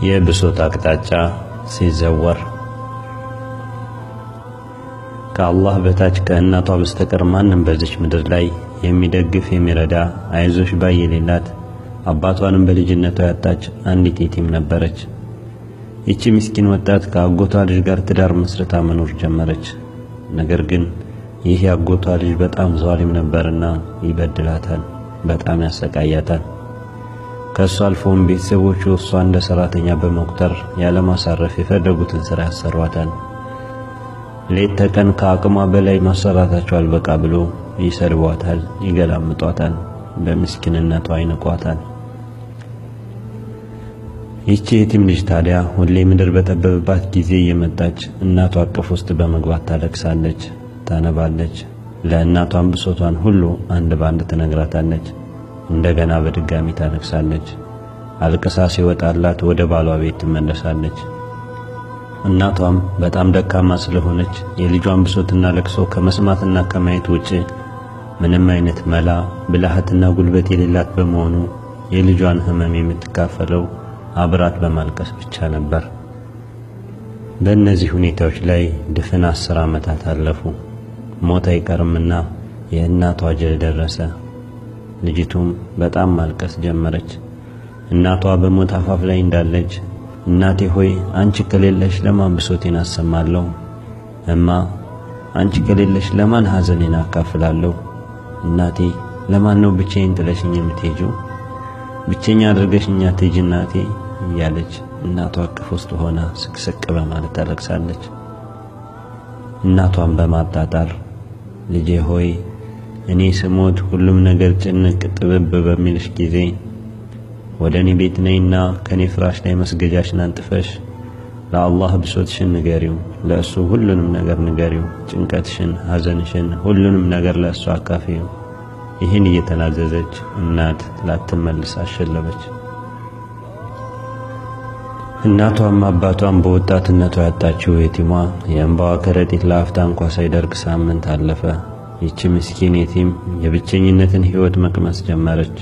የብሶት አቅጣጫ ሲዘወር ከአላህ በታች ከእናቷ በስተቀር ማንም በዚች ምድር ላይ የሚደግፍ የሚረዳ አይዞሽ ባይ የሌላት አባቷንም በልጅነቷ ያጣች አንዲት የቲም ነበረች። ይቺ ምስኪን ወጣት ከአጎቷ ልጅ ጋር ትዳር መስርታ መኖር ጀመረች። ነገር ግን ይህ የአጎቷ ልጅ በጣም ዛሊም ነበርና ይበድላታል፣ በጣም ያሰቃያታል። ከሷ አልፎም ቤተሰቦቹ እሷ እንደ ሰራተኛ በመቁጠር ያለማሳረፍ የፈለጉትን ስራ ያሰሯታል። ሌት ተቀን ከአቅሟ በላይ ማሰራታቸው አልበቃ ብሎ ይሰድቧታል፣ ይገላምጧታል፣ በምስኪንነቷ ይንቋታል። ይቺ የቲም ልጅ ታዲያ ሁሌ ምድር በጠበበባት ጊዜ እየመጣች እናቷ አቅፍ ውስጥ በመግባት ታለቅሳለች፣ ታነባለች። ለእናቷም ብሶቷን ሁሉ አንድ ባንድ ትነግራታለች። እንደገና በድጋሚ ታለቅሳለች። አልቅሳ ሲወጣላት ወደ ባሏ ቤት ትመለሳለች። እናቷም በጣም ደካማ ስለሆነች የልጇን ብሶትና ለቅሶ ከመስማትና ከማየት ውጪ ምንም አይነት መላ ብልሃትና ጉልበት የሌላት በመሆኑ የልጇን ህመም የምትካፈለው አብራት በማልቀስ ብቻ ነበር። በእነዚህ ሁኔታዎች ላይ ድፍን 10 ዓመታት አለፉ። ሞት አይቀርምና የእናቷ አጀል ደረሰ። ልጅቱም በጣም ማልቀስ ጀመረች። እናቷ በሞት አፋፍ ላይ እንዳለች እናቴ ሆይ አንቺ ከሌለሽ ለማን ብሶቴን አሰማለሁ? እማ አንቺ ከሌለሽ ለማን ሐዘኔን አካፍላለሁ? እናቴ ለማን ነው ብቻዬን ጥለሽኝ የምትሄጂው? ብቸኛ አድርገሽኝ አትሂጂ እናቴ እያለች እናቷ እቅፍ ውስጥ ሆና ስቅስቅ በማለት ታለቅሳለች። እናቷን በማጣጣር ልጄ ሆይ እኔ ስሞት ሁሉም ነገር ጭንቅ ጥብብ በሚልሽ ጊዜ ወደ እኔ ቤት ነይና ከኔ ፍራሽ ላይ መስገጃሽን አንጥፈሽ ለአላህ ብሶትሽን ንገሪው፣ ለእሱ ሁሉንም ነገር ንገሪው፣ ጭንቀትሽን፣ ሐዘንሽን፣ ሁሉንም ነገር ለእሱ አካፊው። ይህን እየተናዘዘች እናት ላትመልስ አሸለበች። እናቷም አባቷም በወጣትነቷ ያጣችው የቲሟ የእንባዋ ከረጢት ለአፍታ እንኳ ሳይደርቅ ሳምንት አለፈ። ይቺ ምስኪን የቲም የብቸኝነትን ሕይወት መቅመስ ጀመረች።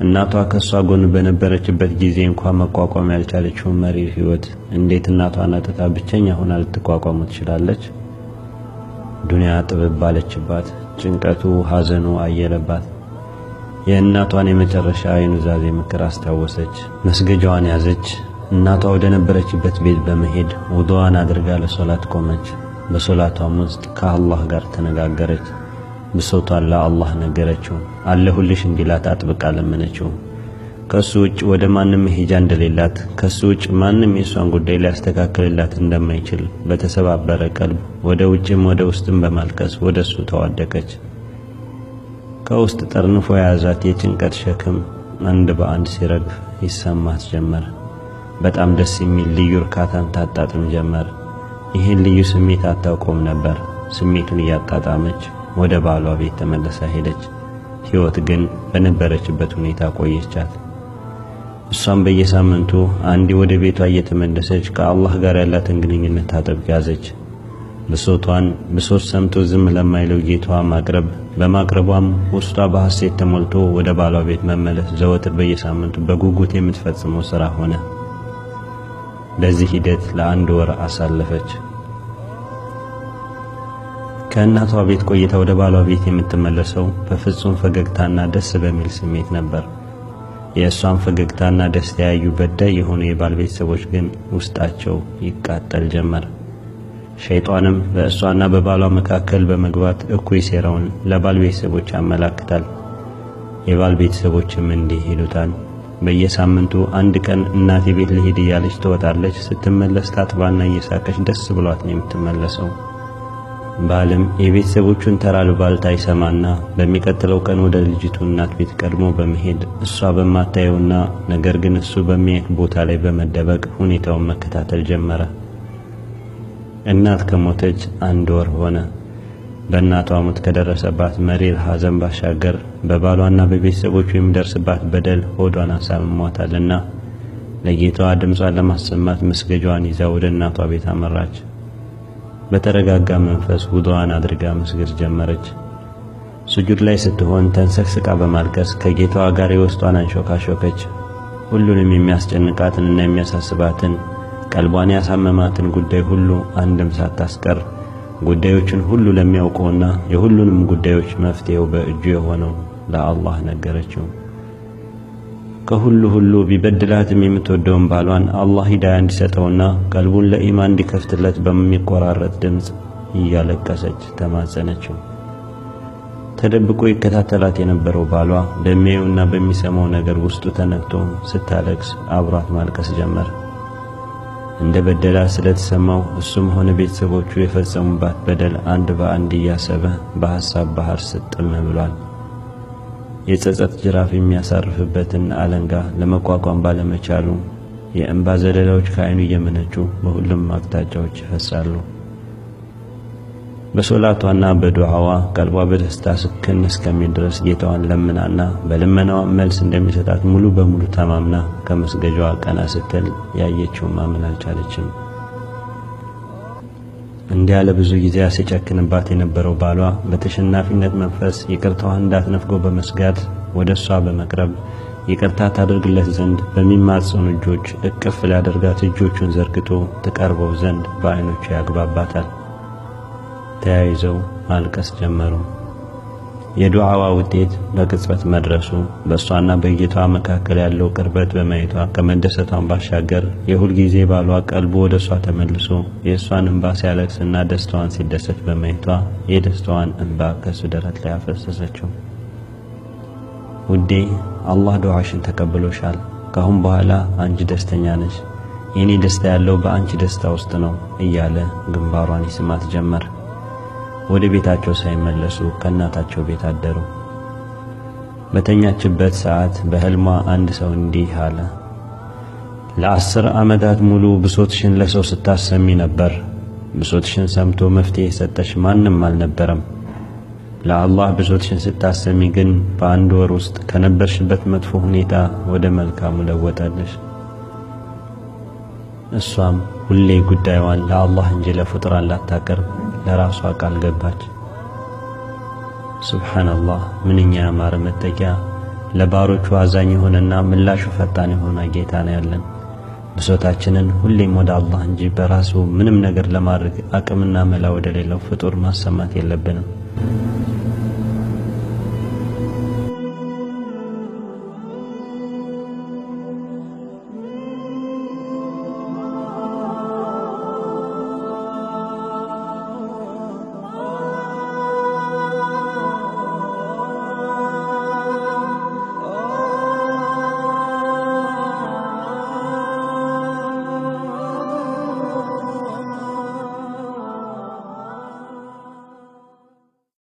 እናቷ ከሷ ጎን በነበረችበት ጊዜ እንኳን መቋቋም ያልቻለችው መሪር ሕይወት እንዴት እናቷን አጥታ ብቸኛ ሆና ልትቋቋም ትችላለች? ዱንያ ጥብብ ባለችባት፣ ጭንቀቱ ሐዘኑ አየለባት። የእናቷን የመጨረሻ የኑዛዜ ምክር አስታወሰች። መስገጃዋን ያዘች። እናቷ ወደ ነበረችበት ቤት በመሄድ ውዱዋን አድርጋ ለሶላት ቆመች። በሶላቷም ውስጥ ከአላህ ጋር ተነጋገረች። ብሶቷን ለአላህ ነገረችው። አለሁልሽ እንዲላት አጥብቃ ለመነችው። ከሱ ውጭ ወደ ማንም መሄጃ እንደሌላት፣ ከሱ ውጭ ማንም የሷን ጉዳይ ሊያስተካክልላት እንደማይችል በተሰባበረ ቀልብ ወደ ውጭም ወደ ውስጥም በማልቀስ ወደሱ ተዋደቀች። ከውስጥ ጠርንፎ የያዛት የጭንቀት ሸክም አንድ በአንድ ሲረግፍ ይሰማት ጀመር። በጣም ደስ የሚል ልዩ እርካታን ታጣጥም ጀመር። ይህን ልዩ ስሜት አታውቀውም ነበር። ስሜቱን እያጣጣመች ወደ ባሏ ቤት ተመለሳ ሄደች። ሕይወት ግን በነበረችበት ሁኔታ ቆየቻት። እሷም በየሳምንቱ አንዴ ወደ ቤቷ እየተመለሰች ከአላህ ጋር ያላትን ግንኙነት ታጠብቅ ያዘች። ብሶቷን ብሶት ሰምቶ ዝም ለማይለው ጌታዋ ማቅረብ፣ በማቅረቧም ውስጧ በሐሴት ተሞልቶ ወደ ባሏ ቤት መመለስ ዘወትር በየሳምንቱ በጉጉት የምትፈጽመው ሥራ ሆነ። በዚህ ሂደት ለ1 ወር አሳለፈች። ከእናቷ ቤት ቆይታ ወደ ባሏ ቤት የምትመለሰው በፍጹም ፈገግታና ደስ በሚል ስሜት ነበር። የእሷን ፈገግታና ደስታ ያዩ በዳይ የሆኑ የባል ቤተሰቦች ግን ውስጣቸው ይቃጠል ጀመር። ሸይጣንም በእሷና በባሏ መካከል በመግባት እኩይ ሴራውን ለባል ቤተሰቦች ያመላክታል። የባል ቤተሰቦችም እንዲህ ይሉታል። በየሳምንቱ አንድ ቀን እናቴ ቤት ልሄድ እያለች ትወጣለች። ስትመለስ ታጥባና እየሳቀች ደስ ብሏት ነው የምትመለሰው። ባልም የቤተሰቦቹን ተራ አሉባልታ ይሰማና በሚቀጥለው ቀን ወደ ልጅቱ እናት ቤት ቀድሞ በመሄድ እሷ በማታየውና ነገር ግን እሱ በሚያየው ቦታ ላይ በመደበቅ ሁኔታውን መከታተል ጀመረ። እናት ከሞተች 1 ወር ሆነ። በእናቷ ሞት ከደረሰባት መሪር ሐዘን ባሻገር በባሏና በቤተሰቦቹ የሚደርስባት በደል ሆዷን አሳምሟታልና ለጌታዋ ድምጿን ለማሰማት መስገጃዋን ይዛ ወደ እናቷ ቤት አመራች። በተረጋጋ መንፈስ ውዱዋን አድርጋ መስገድ ጀመረች። ስጁድ ላይ ስትሆን ተንሰቅስቃ በማልቀስ ከጌታዋ ጋር የውስጧን አንሾካሾከች። ሁሉንም የሚያስጨንቃትንና የሚያሳስባትን ቀልቧን ያሳመማትን ጉዳይ ሁሉ አንድም ሳታስቀር ጉዳዮችን ሁሉ ለሚያውቀውና የሁሉንም ጉዳዮች መፍትሄው በእጁ የሆነው ለአላህ ነገረችው። ከሁሉ ቢበድላትም የምትወደውን ባሏን አላህ ሂዳያ እንዲሰጠውና ቀልቡን ለኢማን እንዲከፍትለት በሚቆራረጥ ድምፅ እያለቀሰች ተማጸነችው። ተደብቆ ይከታተላት የነበረው ባሏ በሚያየውና በሚሰማው ነገር ውስጡ ተነክቶ ስታለቅስ አብሯት ማልቀስ ጀመረ። እንደ በደላት ስለተሰማው እሱም ሆነ ቤተሰቦቹ የፈጸሙባት በደል አንድ በአንድ እያሰበ በሐሳብ ባህር ስጥም ብሏል። የጸጸት ጅራፍ የሚያሳርፍበትን አለንጋ ለመቋቋም ባለመቻሉ የእንባ ዘለላዎች ከዓይኑ እየመነጩ በሁሉም አቅጣጫዎች ይፈሳሉ። በሶላቷና በዱዓዋ ቀልቧ በደስታ ስክን እስከሚል ድረስ ጌታዋን ለምናና በልመናዋ መልስ እንደሚሰጣት ሙሉ በሙሉ ተማምና ከመስገጃዋ ቀና ስትል ያየችውን ማመን አልቻለችም። እንዲህ ያለ ብዙ ጊዜ ሲጨክንባት የነበረው ባሏ በተሸናፊነት መንፈስ ይቅርታዋን እንዳትነፍገው በመስጋት ወደ እሷ በመቅረብ ይቅርታ ታደርግለት ዘንድ በሚማጸኑ እጆች እቅፍ ሊያደርጋት እጆቹን ዘርግቶ ትቀርበው ዘንድ በዓይኖቹ ያግባባታል። ተያይዘው ማልቀስ ጀመሩ። የዱዓዋ ውጤት በቅጽበት መድረሱ በእሷና በጌታዋ መካከል ያለው ቅርበት በማየቷ ከመደሰቷን ባሻገር የሁል ጊዜ ባሏ ቀልቡ ወደ እሷ ተመልሶ የእሷን እንባ ሲያለቅስና ደስታዋን ሲደሰት በማየቷ የደስታዋን እንባ ከሱ ደረት ላይ አፈሰሰችው። ውዴ፣ አላህ ዱዓሽን ተቀብሎሻል። ካሁን በኋላ አንቺ ደስተኛ ነሽ። የኔ ደስታ ያለው በአንቺ ደስታ ውስጥ ነው እያለ ግንባሯን ይስማት ጀመር። ወደ ቤታቸው ሳይመለሱ ከእናታቸው ቤት አደሩ። በተኛችበት ሰዓት በህልሟ አንድ ሰው እንዲህ አለ። ለ10 ዓመታት ሙሉ ብሶትሽን ለሰው ስታሰሚ ነበር። ብሶትሽን ሰምቶ መፍትሄ የሰጠሽ ማንም አልነበረም። ለአላህ ብሶትሽን ስታሰሚ ግን በአንድ ወር ውስጥ ከነበርሽበት መጥፎ ሁኔታ ወደ መልካሙ ለወጠልሽ። እሷም ሁሌ ጉዳዩን ለአላህ እንጂ ለፍጡራን ላታቀርብ ለራሷ ቃል ገባች። ሱብሃንአላህ፣ ምንኛ ያማረ መጠጊያ! ለባሮቹ አዛኝ የሆነና ምላሹ ፈጣን የሆነ ጌታ ነው ያለን። ብሶታችንን ሁሌም ወደ አላህ እንጂ በራሱ ምንም ነገር ለማድረግ አቅምና መላ ወደ ሌላው ፍጡር ማሰማት የለብንም።